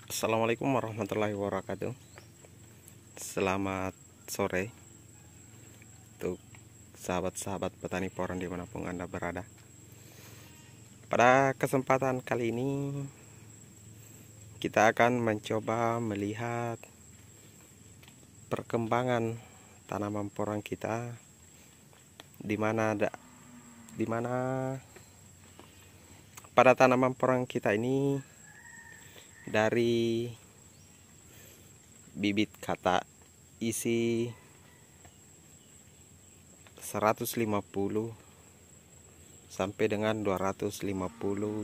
Assalamualaikum warahmatullahi wabarakatuh. Selamat sore untuk sahabat-sahabat petani poron dimanapun Anda berada. Pada kesempatan kali ini kita akan mencoba melihat perkembangan tanaman poron kita di mana pada tanaman poron kita ini dari bibit kata isi 150 sampai dengan 250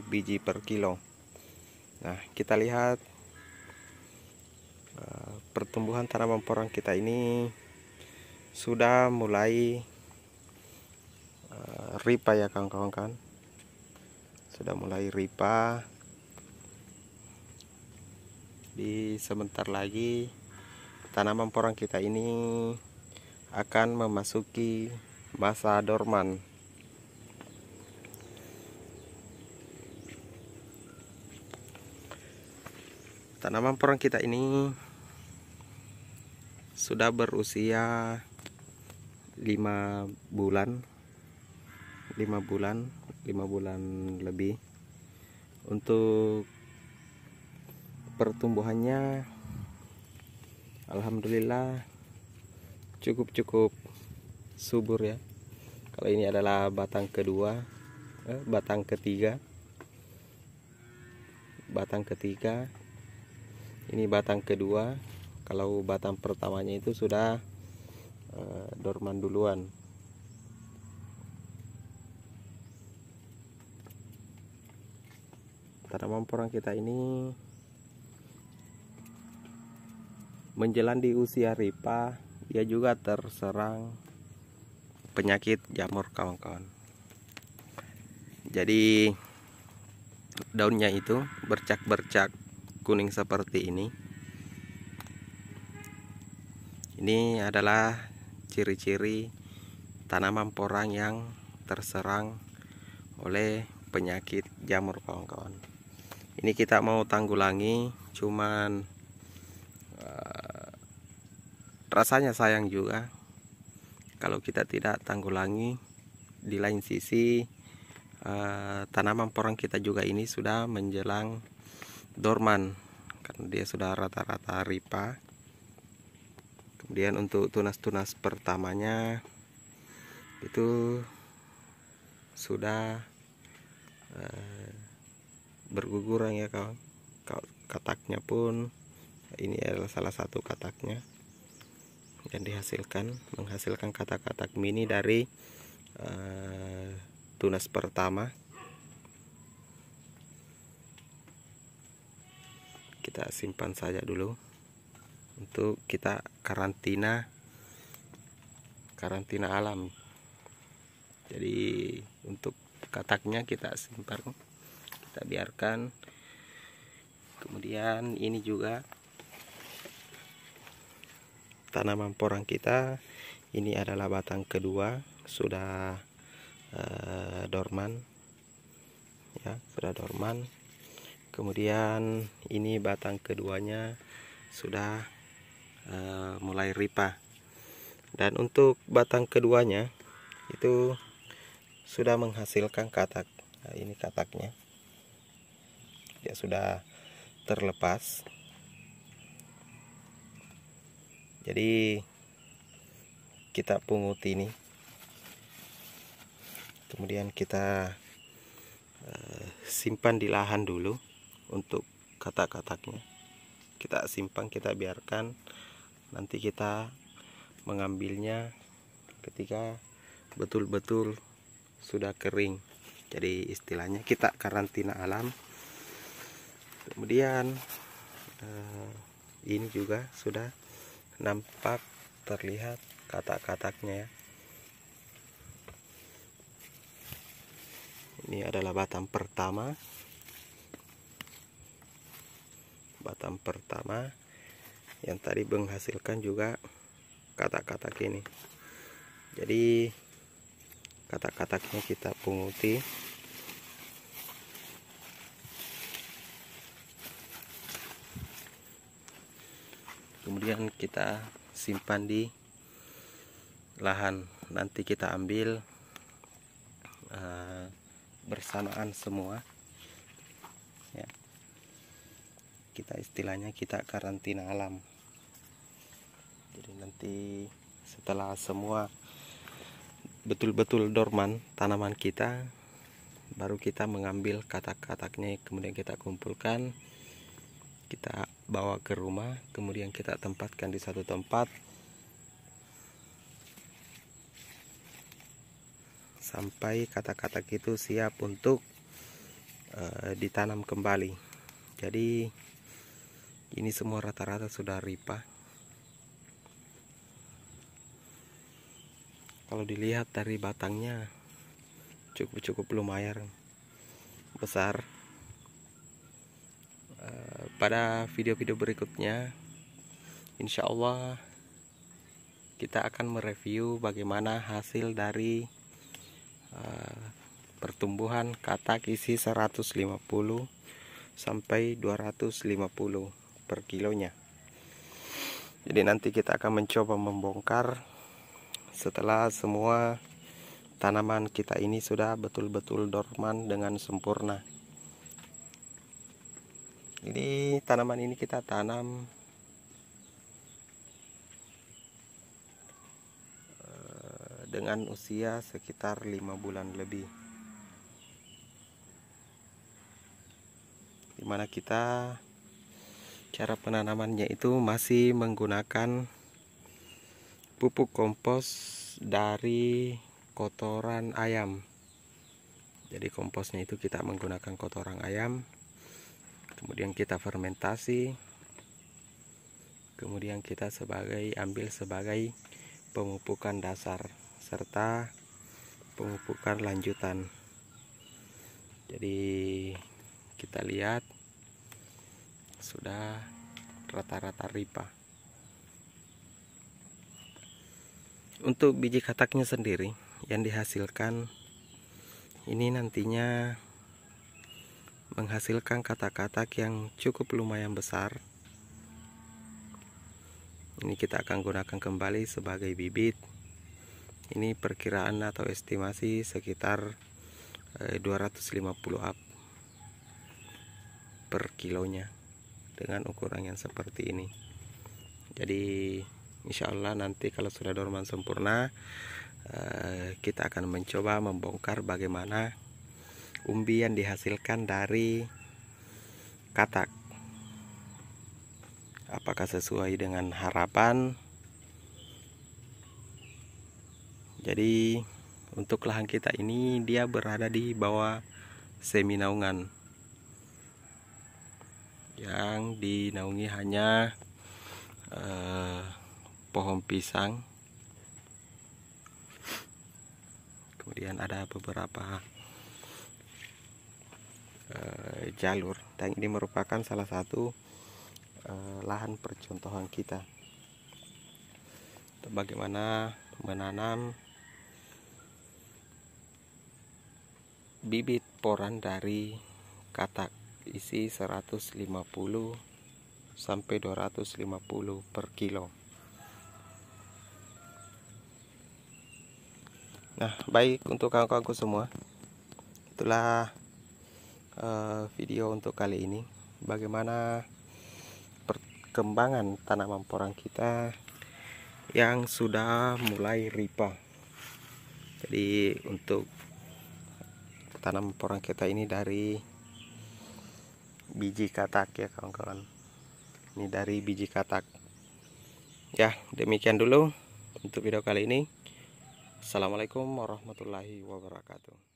biji per kilo. Nah, kita lihat pertumbuhan tanaman poron kita ini sudah mulai ripa ya kawan-kawan kan. Sudah mulai ripa. Di sebentar lagi tanaman poron kita ini akan memasuki masa dorman. Tanaman poron kita ini sudah berusia 5 bulan lebih. Untuk pertumbuhannya alhamdulillah cukup subur ya. Kalau ini adalah batang ketiga. Ini batang kedua. Kalau batang pertamanya itu sudah dorman duluan. Tanaman poron kita ini menjelang di usia ripa, dia juga terserang penyakit jamur kawan-kawan. Jadi daunnya itu bercak-bercak kuning seperti ini. Ini adalah ciri-ciri tanaman poron yang terserang oleh penyakit jamur kawan-kawan. Ini kita mau tanggulangi, cuman rasanya sayang juga kalau kita tidak tanggulangi. Di lain sisi tanaman poron kita juga ini sudah menjelang dorman karena dia sudah rata-rata ripa. Kemudian untuk tunas-tunas pertamanya itu sudah berguguran ya kawan. Kataknya pun ini adalah salah satu kataknya yang menghasilkan katak-katak mini dari tunas pertama. Kita simpan saja dulu untuk kita karantina alam. Jadi untuk kataknya kita simpan, kita biarkan. Kemudian ini juga tanaman poron kita, ini adalah batang kedua, sudah dorman ya, sudah dorman. Kemudian ini batang keduanya sudah mulai ripa, dan untuk batang keduanya itu sudah menghasilkan katak. Nah, ini kataknya, dia sudah terlepas. Jadi kita pungut ini, kemudian kita simpan di lahan dulu untuk katak-kataknya. Kita simpan, kita biarkan, nanti kita mengambilnya ketika betul-betul sudah kering. Jadi istilahnya kita karantina alam. Kemudian ini juga sudah nampak terlihat katak-kataknya ya. Ini adalah batang pertama yang tadi menghasilkan juga katak-katak ini. Jadi katak-kataknya kita punguti. kemudian kita simpan di lahan. Nanti kita ambil bersamaan semua ya. Kita istilahnya kita karantina alam. Jadi nanti setelah semua betul-betul dorman tanaman kita, baru kita mengambil katak-kataknya, kemudian kita kumpulkan, kita bawa ke rumah, kemudian kita tempatkan di satu tempat sampai katak-katak itu siap untuk ditanam kembali. Jadi ini semua rata-rata sudah ripa. Kalau dilihat dari batangnya cukup lumayan besar. Pada video-video berikutnya insya Allah kita akan mereview bagaimana hasil dari pertumbuhan katak isi 150 sampai 250 per kilonya. Jadi nanti kita akan mencoba membongkar setelah semua tanaman kita ini sudah betul-betul dorman dengan sempurna. Jadi tanaman ini kita tanam dengan usia sekitar 5 bulan lebih, dimana kita cara penanamannya itu masih menggunakan pupuk kompos dari kotoran ayam. Jadi komposnya itu kita menggunakan kotoran ayam, kemudian kita fermentasi, kemudian kita ambil sebagai pemupukan dasar serta pemupukan lanjutan. Jadi kita lihat sudah rata-rata ripa. Untuk biji kataknya sendiri yang dihasilkan ini nantinya menghasilkan katak-katak yang cukup lumayan besar. Ini kita akan gunakan kembali sebagai bibit. Ini perkiraan atau estimasi sekitar 250 up per kilonya dengan ukuran yang seperti ini. Jadi insya Allah nanti kalau sudah dorman sempurna, kita akan mencoba membongkar bagaimana umbi yang dihasilkan dari katak. Apakah sesuai dengan harapan? Jadi untuk lahan kita ini dia berada di bawah semi naungan, yang dinaungi hanya pohon pisang, kemudian ada beberapa jalur, dan ini merupakan salah satu lahan percontohan kita bagaimana menanam bibit poran dari katak isi 150 sampai 250 per kilo. Nah, baik untuk kawan-kawanku semua, itulah video untuk kali ini. Bagaimana perkembangan tanaman porang kita yang sudah mulai ripa. Jadi untuk tanaman porang kita ini dari biji katak ya kawan-kawan. Ini dari biji katak. Ya, demikian dulu untuk video kali ini. Assalamualaikum warahmatullahi wabarakatuh.